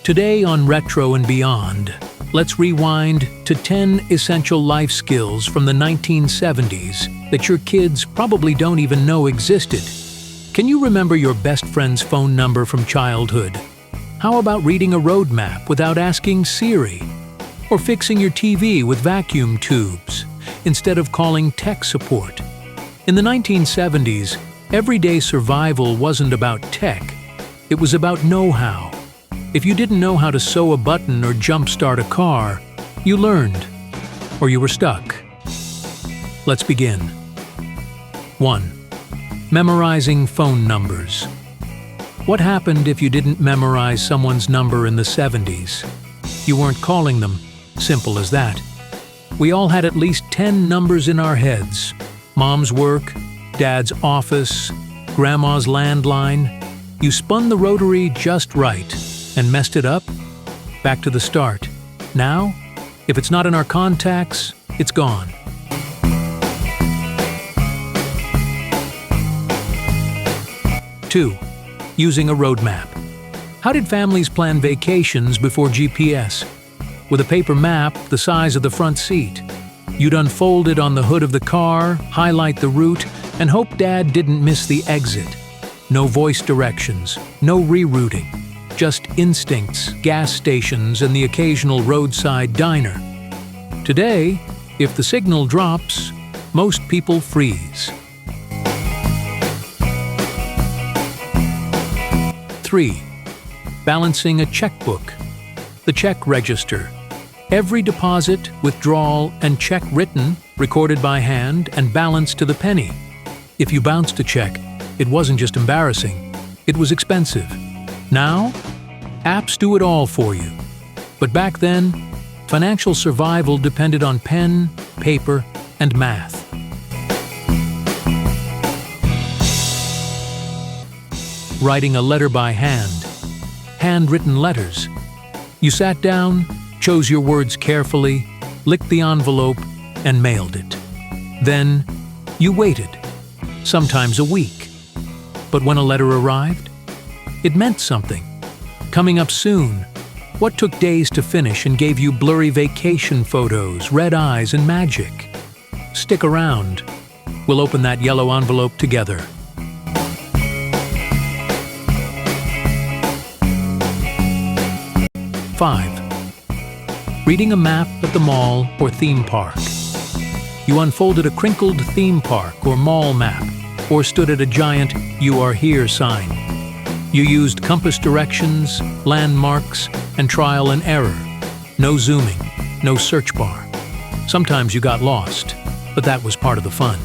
Today on Retro and Beyond, let's rewind to 10 essential life skills from the 1970s that your kids probably don't even know existed. Can you remember your best friend's phone number from childhood? How about reading a road map without asking Siri? Or fixing your TV with vacuum tubes instead of calling tech support? In the 1970s, everyday survival wasn't about tech. It was about know-how. If you didn't know how to sew a button or jump-start a car, you learned, or you were stuck. Let's begin. 1. Memorizing phone numbers. What happened if you didn't memorize someone's number in the 70s? You weren't calling them. Simple as that. We all had at least 10 numbers in our heads. Mom's work, Dad's office, Grandma's landline. You spun the rotary just right and messed it up? Back to the start. Now, if it's not in our contacts, it's gone. 2. Using a road map. How did families plan vacations before GPS? With a paper map the size of the front seat. You'd unfold it on the hood of the car, highlight the route, and hope Dad didn't miss the exit. No voice directions, no rerouting. Just instincts, gas stations, and the occasional roadside diner. Today, if the signal drops, most people freeze. 3. Balancing a checkbook. The check register. Every deposit, withdrawal, and check written, recorded by hand, and balanced to the penny. If you bounced a check, it wasn't just embarrassing, it was expensive. Now, apps do it all for you. But back then, financial survival depended on pen, paper, and math. Writing a letter by hand. Handwritten letters. You sat down, chose your words carefully, licked the envelope, and mailed it. Then, you waited, sometimes a week. But when a letter arrived, it meant something. Coming up soon. What took days to finish and gave you blurry vacation photos, red eyes, and magic? Stick around. We'll open that yellow envelope together. 5. Reading a map at the mall or theme park. You unfolded a crinkled theme park or mall map, or stood at a giant "You Are Here" sign. You used compass directions, landmarks, and trial and error. No zooming, no search bar. Sometimes you got lost, but that was part of the fun.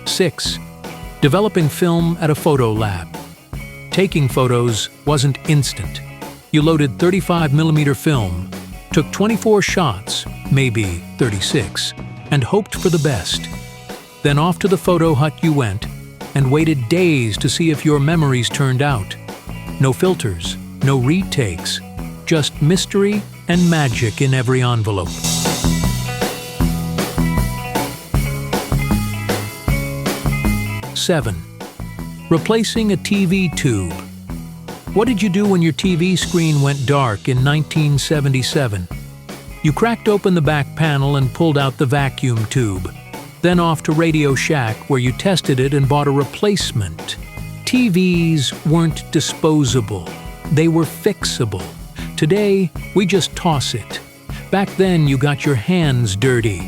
6. Developing film at a photo lab. Taking photos wasn't instant. You loaded 35mm film, took 24 shots, maybe 36, and hoped for the best. Then off to the photo hut you went, and waited days to see if your memories turned out. No filters, no retakes, just mystery and magic in every envelope. 7. Replacing a TV tube. What did you do when your TV screen went dark in 1977? You cracked open the back panel and pulled out the vacuum tube. Then off to Radio Shack, where you tested it and bought a replacement. TVs weren't disposable. They were fixable. Today, we just toss it. Back then, you got your hands dirty.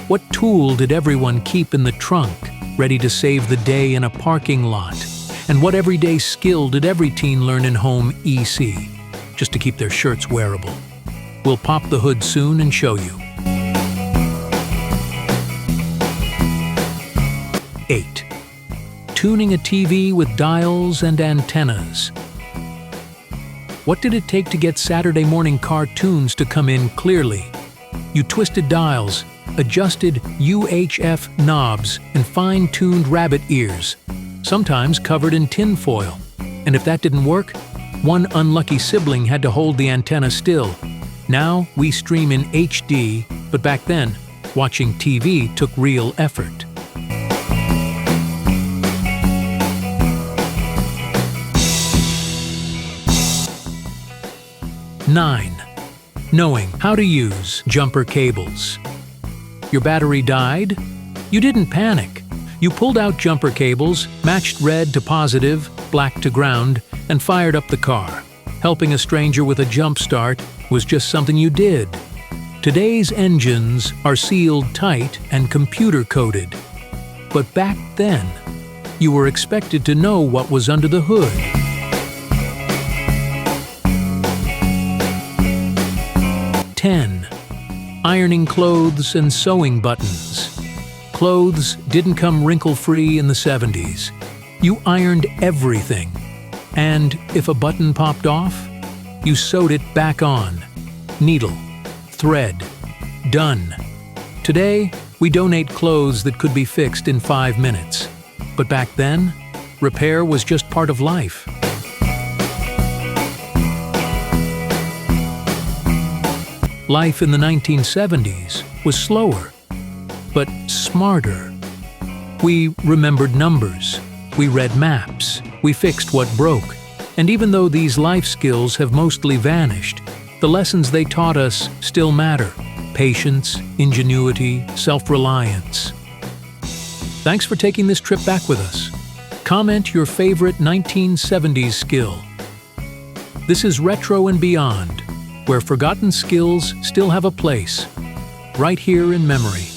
What tool did everyone keep in the trunk, ready to save the day in a parking lot? And what everyday skill did every teen learn in home EC, just to keep their shirts wearable? We'll pop the hood soon and show you. 8. Tuning a TV with dials and antennas. What did it take to get Saturday morning cartoons to come in clearly? You twisted dials, adjusted UHF knobs, and fine-tuned rabbit ears, sometimes covered in tin foil. And if that didn't work, one unlucky sibling had to hold the antenna still. Now we stream in HD, but back then, watching TV took real effort. 9. Knowing how to use jumper cables. Your battery died? You didn't panic. You pulled out jumper cables, matched red to positive, black to ground, and fired up the car. Helping a stranger with a jump start was just something you did. Today's engines are sealed tight and computer-coded. But back then, you were expected to know what was under the hood. 10. Ironing clothes and sewing buttons. Clothes didn't come wrinkle-free in the 70s. You ironed everything. And if a button popped off, you sewed it back on. Needle, thread, done. Today, we donate clothes that could be fixed in 5 minutes. But back then, repair was just part of life. Life in the 1970s was slower, but smarter. We remembered numbers, we read maps, we fixed what broke, and even though these life skills have mostly vanished, the lessons they taught us still matter: patience, ingenuity, self-reliance. Thanks for taking this trip back with us. Comment your favorite 1970s skill. This is Retro and Beyond, where forgotten skills still have a place, right here in memory.